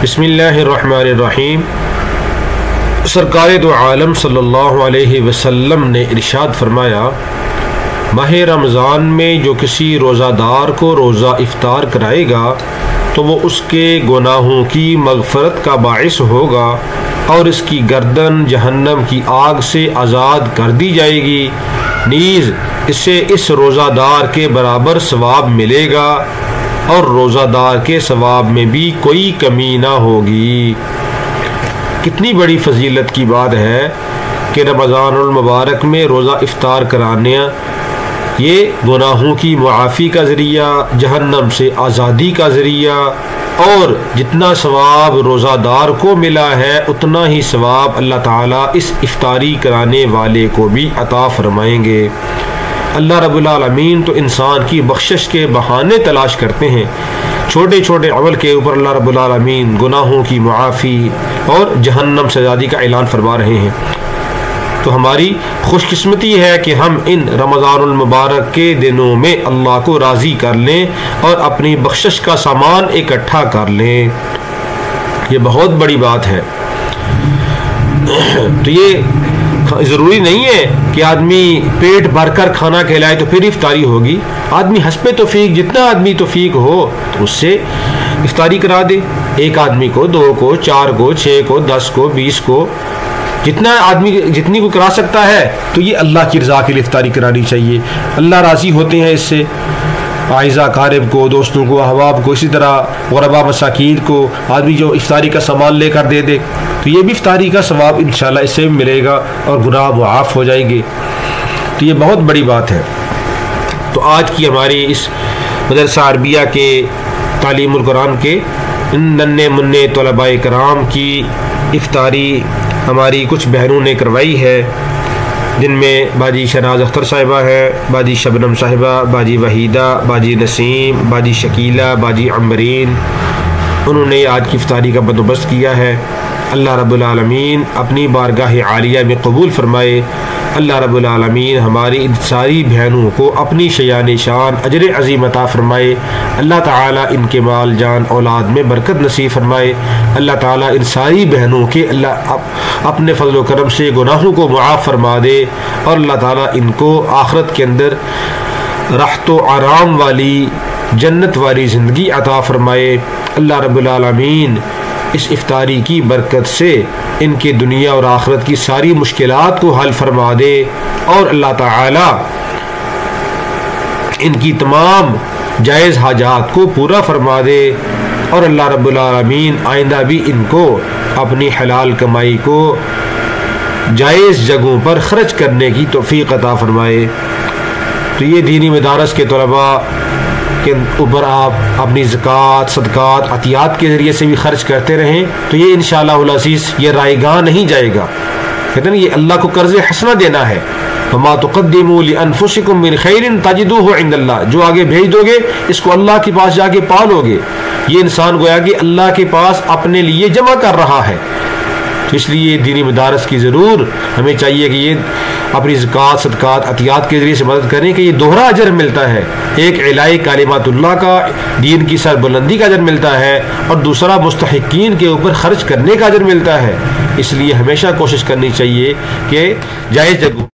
बिस्मिल्लाहिर्रहमानिर्रहीम। सरकार दो आलम सल्लल्लाहु अलैहि वसल्लम ने इरशाद फरमाया, माह रमज़ान में जो किसी रोज़ादार को रोज़ा इफ्तार कराएगा तो वो उसके गुनाहों की मग़फ़रत का बाइस होगा और इसकी गर्दन जहन्नम की आग से आज़ाद कर दी जाएगी। नीज़ इससे इस रोज़ादार के बराबर सवाब मिलेगा और रोज़ादार के सवाब में भी कोई कमी ना होगी। कितनी बड़ी फजीलत की बात है कि रमज़ानुल मुबारक में रोज़ा इफ्तार कराने ये गुनाहों की मुआफ़ी का ज़रिया, जहन्नम से आज़ादी का ज़रिया, और जितना सवाब रोज़ादार को मिला है उतना ही सवाब अल्लाह ताला इस इफ्तारी कराने वाले को भी अता फरमाएंगे। अल्लाह रब्बुल आलमीन तो इंसान की बख्शिश के बहाने तलाश करते हैं। छोटे छोटे अमल के ऊपर अल्लाह रब्बुल आलमीन गुनाहों की मुआफ़ी और जहन्नम से आज़ादी का ऐलान फरमा रहे हैं। तो हमारी खुशकिस्मती है कि हम इन रमज़ानुल मुबारक के दिनों में अल्लाह को राज़ी कर लें और अपनी बख्शिश का सामान इकट्ठा कर लें। ये बहुत बड़ी बात है। तो ये ज़रूरी नहीं है कि आदमी पेट भरकर खाना खिलाए तो फिर इफ्तारी होगी। आदमी हस्बे तौफीक, जितना आदमी तौफीक हो तो उससे इफ्तारी करा दे। एक आदमी को, दो को, चार को, 6 को, 10 को, 20 को, जितना आदमी जितनी को करा सकता है। तो ये अल्लाह की रज़ा के लिए इफ्तारी करानी चाहिए। अल्लाह राज़ी होते हैं इससे। आइज़ा कारब को, दोस्तों को, अहबाब को, इसी तरह ग़ुरबा मसाकीन को आदमी जो इफ्तारी का सामान लेकर दे दे तो ये भी इफ्तारी का सवाब इंशाअल्लाह इससे भी मिलेगा और गुनाह मुआफ़ हो जाएंगे। तो ये बहुत बड़ी बात है। तो आज की हमारी इस मदरसा अरबिया के तालीमुल कुरान के इन नन्हे मुन्ने तलबाए कराम की इफ्तारी हमारी कुछ बहनों ने करवाई है, जिनमें बाजी शहनाज अख्तर साहिबा है, बाजी शबनम साहिबा, बाजी वहीदा, बाजी नसीम, बाजी शकीला, बाजी अम्बरीन। उन्होंने आज की इफ्तारी का बंदोबस्त किया है। अल्लाह रब्बुल आलमीन अपनी बारगाह आलिया में कबूल फरमाए। अल्लाह रब्बुल आलमीन हमारी इन सारी बहनों को अपनी शयान शान अजर अज़ीम अता फरमाए। अल्लाह ताला इनके माल जान औलाद में बरकत नसीब फरमाए। अल्लाह ताला इन सारी बहनों के अल्लाह अपने फजल व करम से गुनाहों को मुआफ़ फरमा दे और अल्लाह ताला इनको आखिरत के अंदर राहतो आराम वाली जन्नत वाली ज़िंदगी अता फरमाए। अल्लाह रब्बुल आलमीन इस इफ्तारी की बरकत से इनके दुनिया और आखिरत की सारी मुश्किलात को हल फरमा दे और अल्लाह ताला इनकी तमाम जायज़ हाजात को पूरा फरमा दे और अल्लाह रब्बुल आलमीन आइंदा भी इनको अपनी हलाल कमाई को जायज़ जगहों पर खर्च करने की तौफीक अता फरमाए। तो ये दीनी मदारस के तलबा के ऊपर आप अपनी ज़कात, सदक़ात, अतियात के ज़रिए से भी खर्च करते रहें तो ये इंशाअल्लाहुल अज़ीज़ ये रायगाह नहीं जाएगा। कहते हैं ये अल्लाह को कर्ज़ हसना देना है। वमा तुक़द्दिमू लिअन्फुसिकुम मिन खैरिन तजिदूहु इंदल्लाह। जो आगे भेज दोगे इसको अल्लाह के पास जाके पालोगे। ये इंसान गोया कि अल्लाह के पास अपने लिए जमा कर रहा है। तो इसलिए दीनी मदारस की ज़रूर हमें चाहिए कि ये अपनी ज़कात, सदक़ात, अतियात के ज़रिए से मदद करें कि ये दोहरा अजर मिलता है। एक इलाही कालिमातुल्लाह का, दीन की सरबुलंदी का अजर मिलता है और दूसरा मुस्तहिकीन के ऊपर खर्च करने का अजर मिलता है। इसलिए हमेशा कोशिश करनी चाहिए कि जायज़ जगह